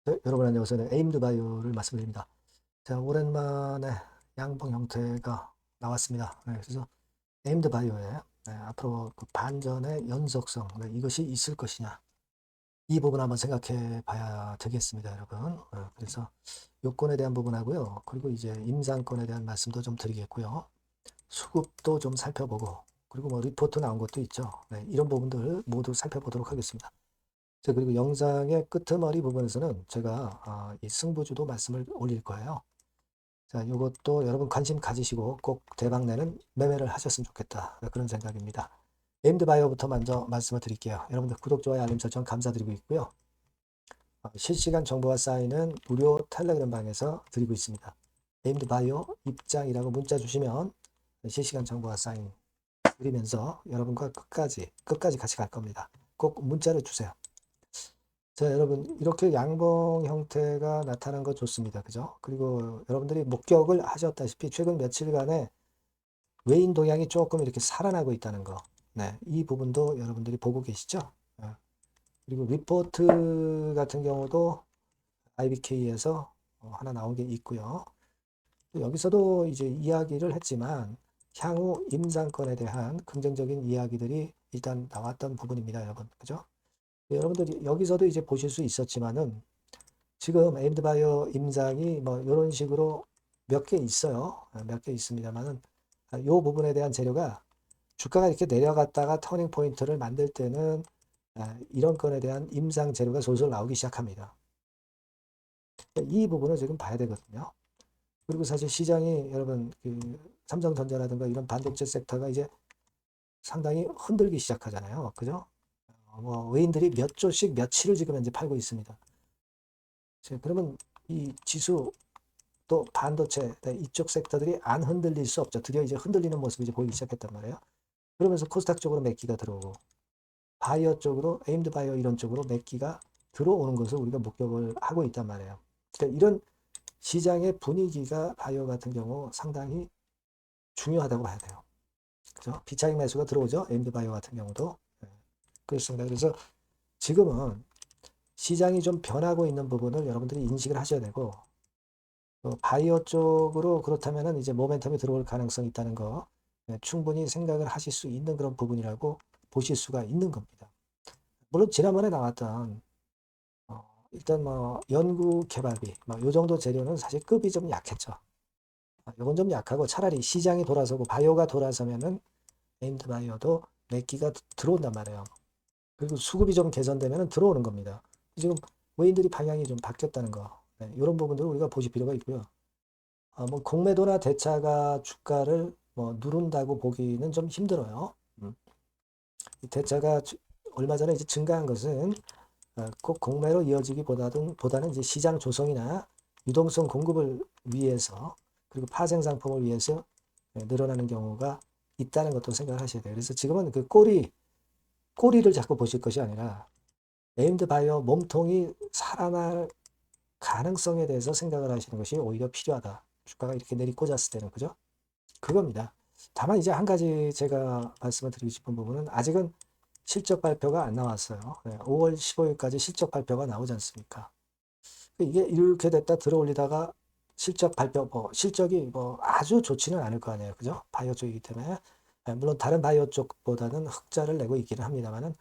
네, 여러분 안녕하세요. 에임드 바이오를 말씀드립니다. 자, 오랜만에 양봉 형태가 나왔습니다. 네, 그래서 에임드 바이오에 앞으로 그 반전의 연속성, 이것이 있을 것이냐, 이 부분 한번 생각해 봐야 되겠습니다, 여러분. 그래서 요건에 대한 부분하고요. 그리고 이제 임상권에 대한 말씀도 좀 드리겠고요. 수급도 좀 살펴보고, 그리고 뭐 리포트 나온 것도 있죠. 네, 이런 부분들 모두 살펴보도록 하겠습니다. 자, 그리고 영상의 끄트머리 부분에서는 제가 이 승부주도 말씀을 올릴 거예요. 자, 이것도 여러분 관심 가지시고 꼭 대박내는 매매를 하셨으면 좋겠다. 그런 생각입니다. 에임드 바이오부터 먼저 말씀을 드릴게요. 여러분들 구독, 좋아요, 알림 설정 감사드리고 있고요. 실시간 정보와 사인은 무료 텔레그램 방에서 드리고 있습니다. 에임드 바이오 입장이라고 문자 주시면 실시간 정보와 사인 드리면서 여러분과 끝까지 같이 갈 겁니다. 꼭 문자를 주세요. 자, 여러분, 이렇게 양봉 형태가 나타난 거 좋습니다. 그죠? 그리고 여러분들이 목격을 하셨다시피 최근 며칠간에 외인 동향이 조금 이렇게 살아나고 있다는 거. 네, 이 부분도 여러분들이 보고 계시죠? 그리고 리포트 같은 경우도 IBK에서 하나 나온 게 있고요. 여기서도 이제 이야기를 했지만 향후 임상권에 대한 긍정적인 이야기들이 일단 나왔던 부분입니다, 여러분. 그죠? 여러분들이 여기서도 이제 보실 수 있었지만은 지금 에임드바이오 임상이 뭐 이런 식으로 몇 개 있어요. 몇 개 있습니다만은 이 부분에 대한 재료가 주가가 이렇게 내려갔다가 터닝 포인트를 만들 때는 이런 건에 대한 임상 재료가 솔솔 나오기 시작합니다. 이 부분을 지금 봐야 되거든요. 그리고 사실 시장이 여러분 그 삼성전자라든가 이런 반도체 섹터가 이제 상당히 흔들기 시작하잖아요. 그죠? 뭐 외인들이 몇 조씩 며칠을 지금 현재 팔고 있습니다. 그러면 이 지수 또 반도체 이쪽 섹터들이 안 흔들릴 수 없죠. 드디어 이제 흔들리는 모습이 이제 보이기 시작했단 말이에요. 그러면서 코스닥 쪽으로 매기가 들어오고 바이오 쪽으로 에임드 바이오 이런 쪽으로 매기가 들어오는 것을 우리가 목격을 하고 있단 말이에요. 그러니까 이런 시장의 분위기가 바이오 같은 경우 상당히 중요하다고 봐야 돼요. 그죠? 비차익 매수가 들어오죠. 에임드 바이오 같은 경우도. 그렇습니다. 그래서 지금은 시장이 좀 변하고 있는 부분을 여러분들이 인식을 하셔야 되고 바이오 쪽으로 그렇다면은 이제 모멘텀이 들어올 가능성이 있다는 거 충분히 생각을 하실 수 있는 그런 부분이라고 보실 수가 있는 겁니다. 물론 지난번에 나왔던 일단 뭐 연구 개발비 뭐요 정도 재료는 사실 급이 좀 약했죠. 요건 좀 약하고 차라리 시장이 돌아서고 바이오가 돌아서면은 네임드 바이오도 매기가 들어온단 말이에요. 그리고 수급이 좀 개선되면 들어오는 겁니다. 지금 외인들이 방향이 좀 바뀌었다는 거 이런 부분들을 우리가 보실 필요가 있고요. 뭐 공매도나 대차가 주가를 뭐 누른다고 보기는 좀 힘들어요. 이 대차가 얼마 전에 이제 증가한 것은 꼭 공매로 이어지기보다는 이제 시장 조성이나 유동성 공급을 위해서 그리고 파생 상품을 위해서 늘어나는 경우가 있다는 것도 생각하셔야 돼요. 그래서 지금은 그 꼬리를 자꾸 보실 것이 아니라 네임드 바이오 몸통이 살아날 가능성에 대해서 생각을 하시는 것이 오히려 필요하다. 주가가 이렇게 내리꽂았을 때는 그죠? 그겁니다. 다만 이제 한 가지 제가 말씀을 드리고 싶은 부분은 아직은 실적 발표가 안 나왔어요. 5월 15일까지 실적 발표가 나오지 않습니까? 이게 이렇게 됐다 들어올리다가 실적 발표, 실적이 뭐 아주 좋지는 않을 거 아니에요. 그죠? 바이오 쪽이기 때문에. 물론 다른 바이오 쪽보다는 흑자를 내고 있기는 합니다만은,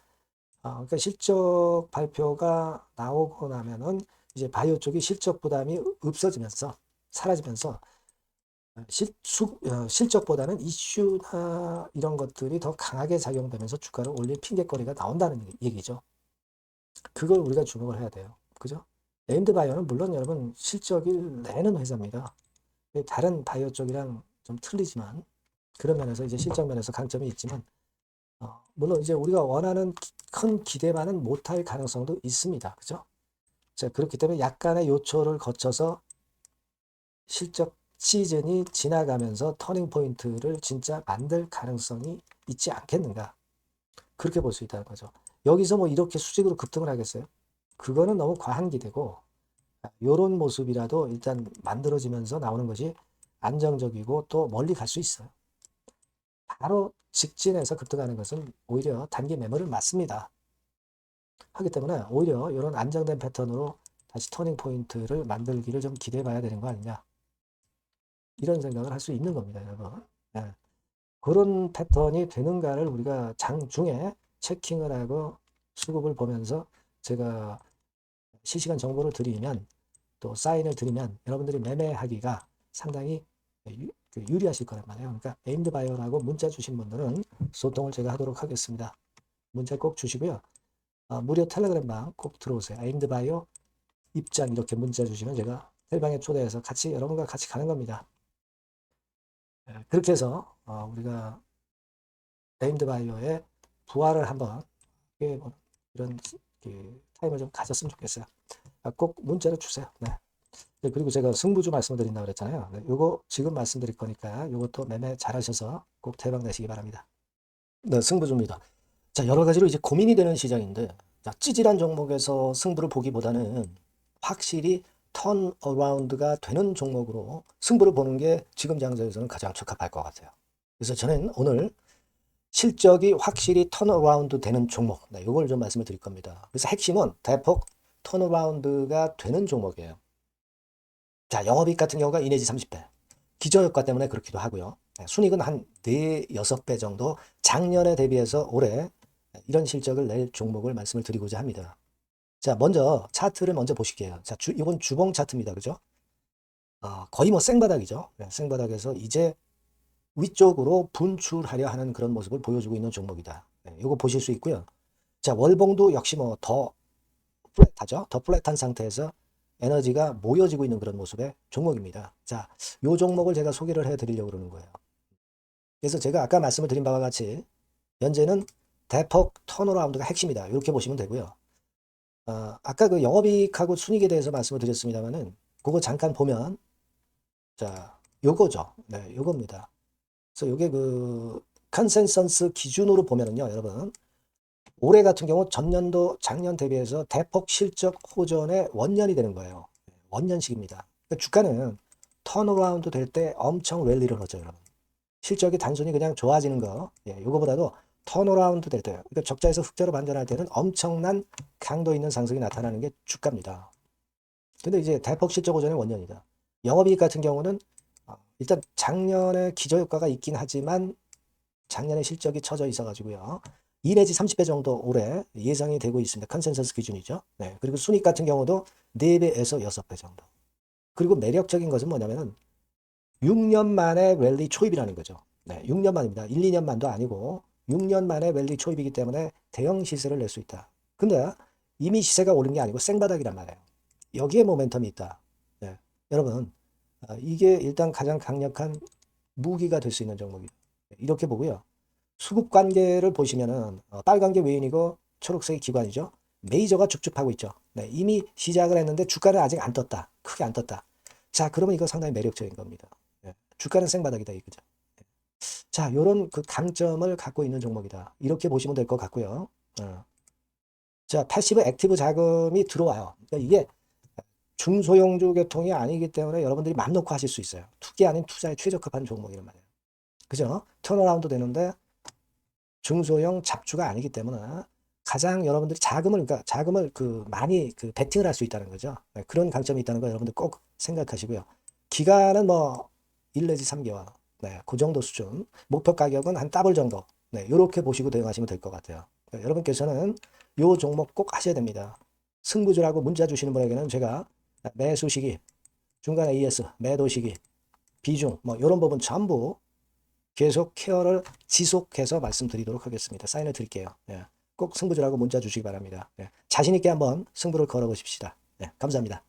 그러니까 실적 발표가 나오고 나면은 이제 바이오 쪽이 실적 부담이 없어지면서, 사라지면서 실적보다는 이슈나 이런 것들이 더 강하게 작용되면서 주가를 올릴 핑계거리가 나온다는 얘기죠. 그걸 우리가 주목을 해야 돼요. 그죠? 네임드 바이오는 물론 여러분 실적을 내는 회사입니다. 다른 바이오 쪽이랑 좀 틀리지만 그런 면에서 이제 실적 면에서 강점이 있지만 물론 이제 우리가 원하는 큰 기대만은 못할 가능성도 있습니다. 그죠? 자, 그렇기 때문에 약간의 요초를 거쳐서 실적 시즌이 지나가면서 터닝 포인트를 진짜 만들 가능성이 있지 않겠는가. 그렇게 볼 수 있다는 거죠. 여기서 뭐 이렇게 수직으로 급등을 하겠어요? 그거는 너무 과한 기대고, 요런 모습이라도 일단 만들어지면서 나오는 것이 안정적이고 또 멀리 갈 수 있어요. 바로 직진해서 급등하는 것은 오히려 단기 매물을 맞습니다. 하기 때문에 오히려 이런 안정된 패턴으로 다시 터닝 포인트를 만들기를 좀 기대해 봐야 되는 거 아니냐. 이런 생각을 할 수 있는 겁니다, 여러분. 예. 그런 패턴이 되는가를 우리가 장중에 체킹을 하고 수급을 보면서 제가 실시간 정보를 드리면 또 사인을 드리면 여러분들이 매매하기가 상당히 유리하실 거란 말이에요. 그러니까 에임드 바이어라고 문자 주신 분들은 소통을 제가 하도록 하겠습니다. 문자 꼭 주시고요. 무료 텔레그램방 꼭 들어오세요. 에임드 바이어 입장 이렇게 문자 주시면 제가 텔방에 초대해서 같이 여러분과 같이 가는 겁니다. 그렇게 해서 우리가 에임드 바이어의 부활을 한번 이런 타임을 좀 가졌으면 좋겠어요. 꼭 문자를 주세요. 네. 그리고 제가 승부주 말씀드린다고 그랬잖아요. 네, 요거 지금 말씀드릴 거니까 요것도 매매 잘하셔서 꼭 대박 내시기 바랍니다. 네, 승부주입니다. 자, 여러 가지로 이제 고민이 되는 시장인데, 자, 찌질한 종목에서 승부를 보기보다는 확실히 턴어라운드가 되는 종목으로 승부를 보는 게 지금 장세에서는 가장 적합할 것 같아요. 그래서 저는 오늘 실적이 확실히 턴어라운드 되는 종목, 네, 이걸 좀 말씀을 드릴 겁니다. 그래서 핵심은 대폭 턴어라운드가 되는 종목이에요. 자, 영업이익 같은 경우가 2 내지 30배. 기저효과 때문에 그렇기도 하고요. 순이익은 한 4, 6배 정도 작년에 대비해서 올해 이런 실적을 낼 종목을 말씀을 드리고자 합니다. 자, 먼저 차트를 먼저 보실게요. 자, 이건 주봉 차트입니다. 그죠? 거의 뭐 생바닥이죠. 생바닥에서 이제 위쪽으로 분출하려 하는 그런 모습을 보여주고 있는 종목이다. 이거 보실 수 있고요. 자, 월봉도 역시 뭐 더 플랫하죠. 더 플랫한 상태에서 에너지가 모여지고 있는 그런 모습의 종목입니다. 자, 요 종목을 제가 소개를 해드리려고 그러는 거예요. 그래서 제가 아까 말씀을 드린 바와 같이 현재는 대폭 턴어라운드가 핵심이다. 이렇게 보시면 되고요. 아까 그 영업이익하고 순이익에 대해서 말씀을 드렸습니다만은 그거 잠깐 보면 자, 요거죠. 네, 요겁니다. 그래서 요게 그 컨센서스 기준으로 보면은요, 여러분 올해 같은 경우 전년도 작년 대비해서 대폭 실적 호전의 원년이 되는 거예요. 원년식입니다. 그러니까 주가는 턴어라운드 될 때 엄청 랠리를 하죠, 여러분. 실적이 단순히 그냥 좋아지는 거, 이거보다도 턴어라운드 될 때, 그러니까 적자에서 흑자로 반전할 때는 엄청난 강도 있는 상승이 나타나는 게 주가입니다. 근데 이제 대폭 실적 호전의 원년이다. 영업이익 같은 경우는 일단 작년에 기저효과가 있긴 하지만 작년에 실적이 처져 있어가지고요. 2 내지 30배 정도 올해 예상이 되고 있습니다. 컨센서스 기준이죠. 네. 그리고 순이익 같은 경우도 4배에서 6배 정도. 그리고 매력적인 것은 뭐냐면은 6년 만에 랠리 초입이라는 거죠. 네, 6년 만입니다. 1, 2년 만도 아니고 6년 만에 랠리 초입이기 때문에 대형 시세를 낼 수 있다. 근데 이미 시세가 오른 게 아니고 생바닥이란 말이에요. 여기에 모멘텀이 있다. 네. 여러분, 이게 일단 가장 강력한 무기가 될 수 있는 종목이에요. 이렇게 보고요. 수급 관계를 보시면은 빨간 게 외인이고 초록색이 기관이죠. 메이저가 쭉쭉 하고 있죠. 네, 이미 시작을 했는데 주가는 아직 안 떴다. 크게 안 떴다. 자, 그러면 이거 상당히 매력적인 겁니다. 네, 주가는 생바닥이다 이거죠. 네. 자, 요런 그 강점을 갖고 있는 종목이다. 이렇게 보시면 될 것 같고요. 자, 패시브 액티브 자금이 들어와요. 그러니까 이게 중소형주 계통이 아니기 때문에 여러분들이 맘 놓고 하실 수 있어요. 투기 아닌 투자에 최적합한 종목이란 말이에요. 그죠? 턴어라운드 되는데 중소형 잡주가 아니기 때문에 가장 여러분들이 그러니까 자금을 많이 베팅을 할 수 있다는 거죠. 네, 그런 강점이 있다는 거 여러분들 꼭 생각하시고요. 기간은 뭐 1 내지 3개월. 네, 그 정도 수준. 목표 가격은 한 더블 정도. 네, 이렇게 보시고 대응하시면 될 것 같아요. 네, 여러분께서는 요 종목 꼭 하셔야 됩니다. 승부주라고 문자 주시는 분에게는 제가 매수 시기, 중간에 ES, 매도 시기, 비중, 뭐 이런 부분 전부 계속 케어를 지속해서 말씀드리도록 하겠습니다. 사인을 드릴게요. 꼭 승부주라고 문자 주시기 바랍니다. 자신 있게 한번 승부를 걸어보십시다. 감사합니다.